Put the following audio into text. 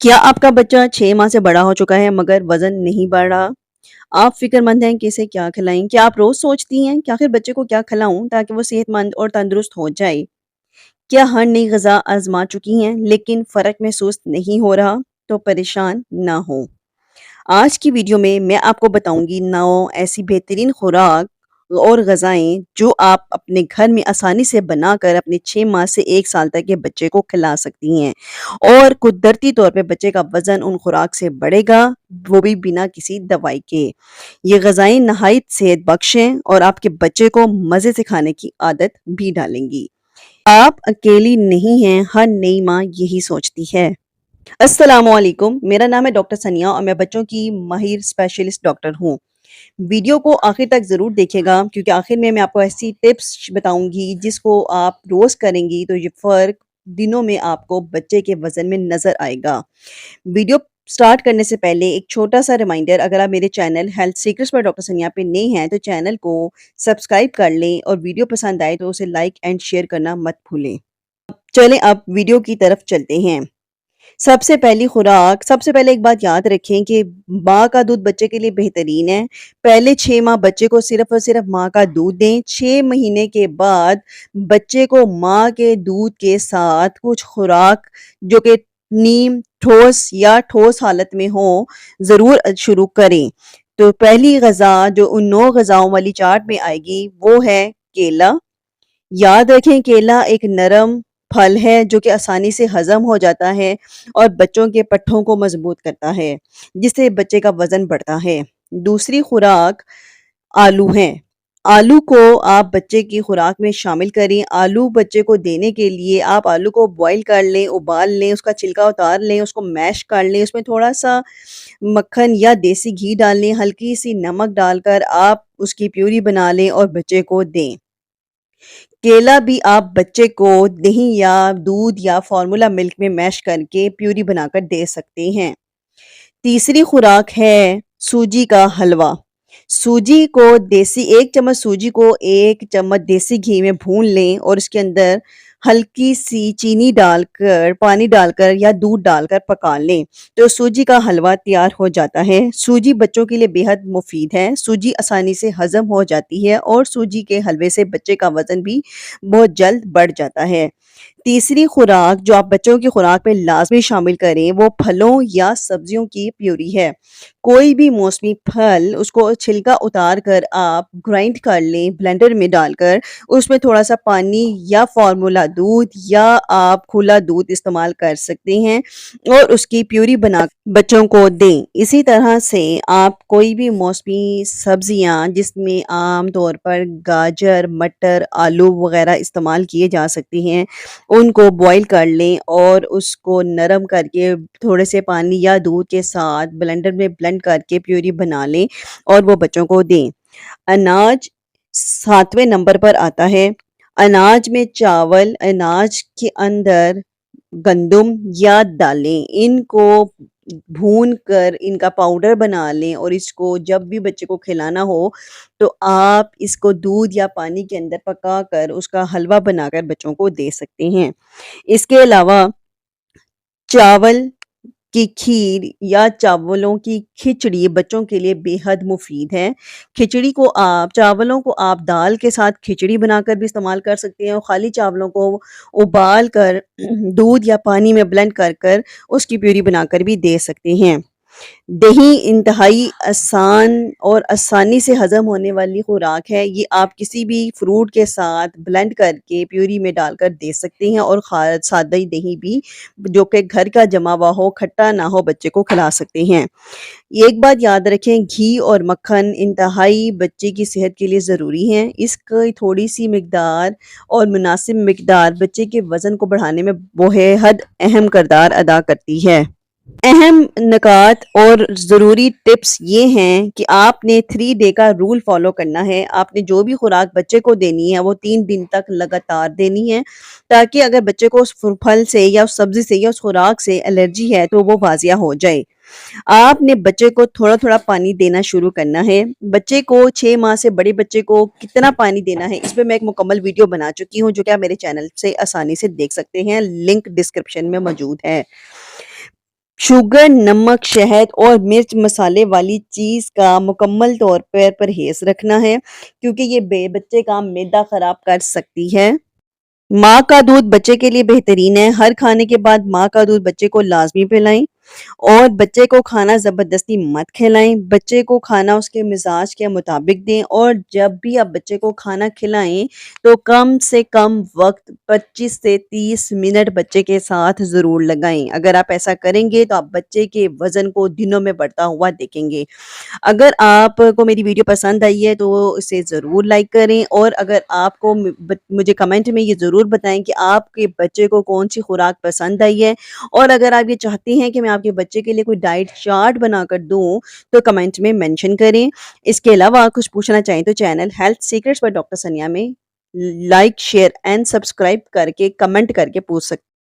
क्या आपका बच्चा 6 माह से बड़ा हो चुका है मगर वज़न नहीं बढ़ रहा? आप फ़िक्रमंद हैं कि इसे क्या खिलाएँ? क्या आप रोज़ सोचती हैं कि आखिर बच्चे को क्या खिलाऊँ ताकि वो सेहतमंद और तंदुरुस्त हो जाए? क्या हर नई ग़िज़ा आज़मा चुकी हैं लेकिन फ़र्क महसूस नहीं हो रहा? तो परेशान ना हों। आज की वीडियो में मैं आपको बताऊंगी 9 ऐसी बेहतरीन खुराक और ग़िज़ाएँ जो आप अपने घर में आसानी से बनाकर अपने 6 माह से 1 साल तक के बच्चे को खिला सकती हैं और कुदरती तौर पे बच्चे का वज़न उन खुराक से बढ़ेगा, वो भी बिना किसी दवाई के। ये ग़िज़ाएँ नहायत सेहत बख्श हैं और आपके बच्चे को मज़े से खाने की आदत भी डालेंगी। आप अकेली नहीं हैं, हर नई माँ यही सोचती है। अस्सलामुअलैकुम, मेरा नाम है डॉक्टर सनिया और मैं बच्चों की माहिर स्पेशलिस्ट डॉक्टर हूँ। वीडियो को आखिर तक ज़रूर देखिएगा क्योंकि आखिर में मैं आपको ऐसी टिप्स बताऊँगी जिसको आप रोज़ करेंगी तो ये फ़र्क दिनों में आपको बच्चे के वज़न में नज़र आएगा। वीडियो स्टार्ट करने से पहले एक छोटा-सा रिमाइंडर, अगर आप मेरे channel health secrets by doctor सनिया पे नए हैं तो चैनल को सब्सक्राइब कर लें और वीडियो पसंद आए तो उसे लाइक एंड शेयर करना मत भूलें। चलें अब वीडियो की तरफ चलते हैं। सबसे पहले एक बात याद रखें कि माँ का दूध बच्चे के लिए बेहतरीन है। पहले 6 माह बच्चे को सिर्फ़ और सिर्फ़ माँ का दूध दें। 6 महीने के बाद बच्चे को माँ के दूध के साथ कुछ खुराक जो कि नीम, ठोस या ठोस हालत में हो, ज़रूर शुरू करें। तो पहली ग़िज़ा जो उन 9 ग़िज़ाओं वाली चार्ट में आएगी वो है केला। याद रखें केला एक नरम फल है जो कि आसानी से हज़म हो जाता है और बच्चों के पट्ठों को मज़बूत करता है, जिससे बच्चे का वज़न बढ़ता है। दूसरी खुराक आलू हैं। आलू को आप बच्चे की खुराक में शामिल करें। आलू बच्चे को देने के लिए आप आलू को बॉयल कर लें, उबाल लें, उसका छिलका उतार लें, उसको मैश कर लें, उसमें थोड़ा-सा मक्खन या देसी घी डाल लें, हल्की-सी नमक डालकर आप उसकी प्यूरी बना लें और बच्चे को दें। केला भी आप बच्चे को दही या दूध या फ़ॉर्मूला मिल्क में मैश करके प्यूरी बनाकर दे सकते हैं। तीसरी खुराक है सूजी का हलवा। सूजी को देसी 1 चम्मच सूजी को 1 चम्मच देसी घी में भून लें और उसके अंदर हल्की-सी चीनी डालकर, पानी डालकर या दूध डालकर पका लें, तो सूजी का हलवा तैयार हो जाता है। सूजी बच्चों के लिए बेहद मुफ़ीद है। सूजी आसानी से हज़म हो जाती है और सूजी के हलवे से बच्चे का वज़न भी बहुत जल्द बढ़ जाता है। तीसरी खुराक जो आप बच्चों की खुराक में लाज़मी शामिल करें वो फलों या सब्जियों की प्यूरी है। कोई भी मौसमी फल उसको छिलका उतार कर आप ग्राइंड कर लें ब्लेंडर में डालकर, उसमें थोड़ा-सा पानी या फ़ॉर्मूला दूध या आप खुला दूध इस्तेमाल कर सकते हैं और उसकी प्यूरी बना बच्चों को दें। इसी तरह से आप कोई भी मौसमी सब्जियाँ जिसमें आम तौर पर गाजर, मटर, आलू वग़ैरह इस्तेमाल किए जा सकते हैं, उनको बॉयल कर लें और उसको नरम करके थोड़े से पानी या दूध के साथ ब्लेंडर में ब्लेंड करके प्यूरी बना लें और वो बच्चों को दें। अनाज 7वें नंबर पर आता है। अनाज में चावल, अनाज के अंदर गंदुम या दालें, इनको भून कर इनका पाउडर बना लें और इसको जब भी बच्चे को खिलाना हो, तो आप इसको दूध या पानी के अंदर पकाकर उसका हलवा बनाकर बच्चों को दे सकते हैं। इसके अलावा चावल की खीर या चावलों की खिचड़ी बच्चों के लिए बेहद मुफ़ीद है। खिचड़ी को आप चावलों को आप दाल के साथ खिचड़ी बनाकर भी इस्तेमाल कर सकते हैं और खाली चावलों को उबाल कर दूध या पानी में ब्लेंड कर कर उसकी प्यूरी बनाकर भी दे सकते हैं। दही इंतहाई आसान और आसानी से हज़म होने वाली खुराक है। ये आप किसी भी फ्रूट के साथ ब्लेंड करके प्यूरी में डालकर दे सकते हैं और सादा ही दही भी जो कि घर का जमा हुआ हो, खट्टा ना हो, बच्चे को खिला सकते हैं। एक बात याद रखें, घी और मक्खन इंतहाई बच्चे की सेहत के लिए ज़रूरी हैं। इसकी थोड़ी-सी मिकदार और मुनासिब मिकदार बच्चे के वज़न को बढ़ाने में बेहद अहम किरदार अदा करती है। अहम निकात और ज़रूरी टिप्स ये हैं कि आपने 3 डे का रूल फ़ॉलो करना है। आपने जो भी खुराक बच्चे को देनी है वो 3 दिन तक लगातार देनी है, ताकि अगर बच्चे को उस फल से या उस सब्ज़ी से या उस खुराक से एलर्जी है तो वो वाज़िया हो जाए। आपने बच्चे को थोड़ा-थोड़ा पानी देना शुरू करना है। बच्चे को 6 माह से बड़े बच्चे को कितना पानी देना है, इस पे मैं एक मुकम्मल वीडियो बना चुकी हूँ जो कि आप मेरे चैनल से आसानी से देख सकते हैं। लिंक डिस्क्रिप्शन में मौजूद है। शुगर, नमक, शहद और मिर्च मसाले वाली चीज़ का मुकम्मल तौर पर परहेज़ रखना है, क्योंकि ये बच्चे का मैदा ख़राब कर सकती है। माँ का दूध बच्चे के लिए बेहतरीन है। हर खाने के बाद माँ का दूध बच्चे को लाज़मी पिलाएँ और बच्चे को खाना ज़बरदस्ती मत खिलाएँ। बच्चे को खाना उसके मिज़ाज के मुताबिक दें और जब भी आप बच्चे को खाना खिलाएँ, तो कम से कम वक़्त 25 से 30 मिनट बच्चे के साथ ज़रूर लगाएँ। अगर आप ऐसा करेंगे, तो आप बच्चे के वज़न को दिनों में बढ़ता हुआ देखेंगे। अगर आपको मेरी वीडियो पसंद आई है तो इसे ज़रूर लाइक करें और अगर आपको मुझे कमेंट में ये ज़रूर बताएं कि आपके बच्चे को कौन सी खुराक पसंद आई है और अगर आप ये चाहती हैं कि मैं आपके बच्चे के लिए कोई डाइट चार्ट बनाकर दूं तो कमेंट में मेंशन करें। इसके अलावा कुछ पूछना चाहें तो channel health secrets by doctor सनिया में लाइक शेयर एंड सब्सक्राइब करके कमेंट करके पूछ सकते हैं।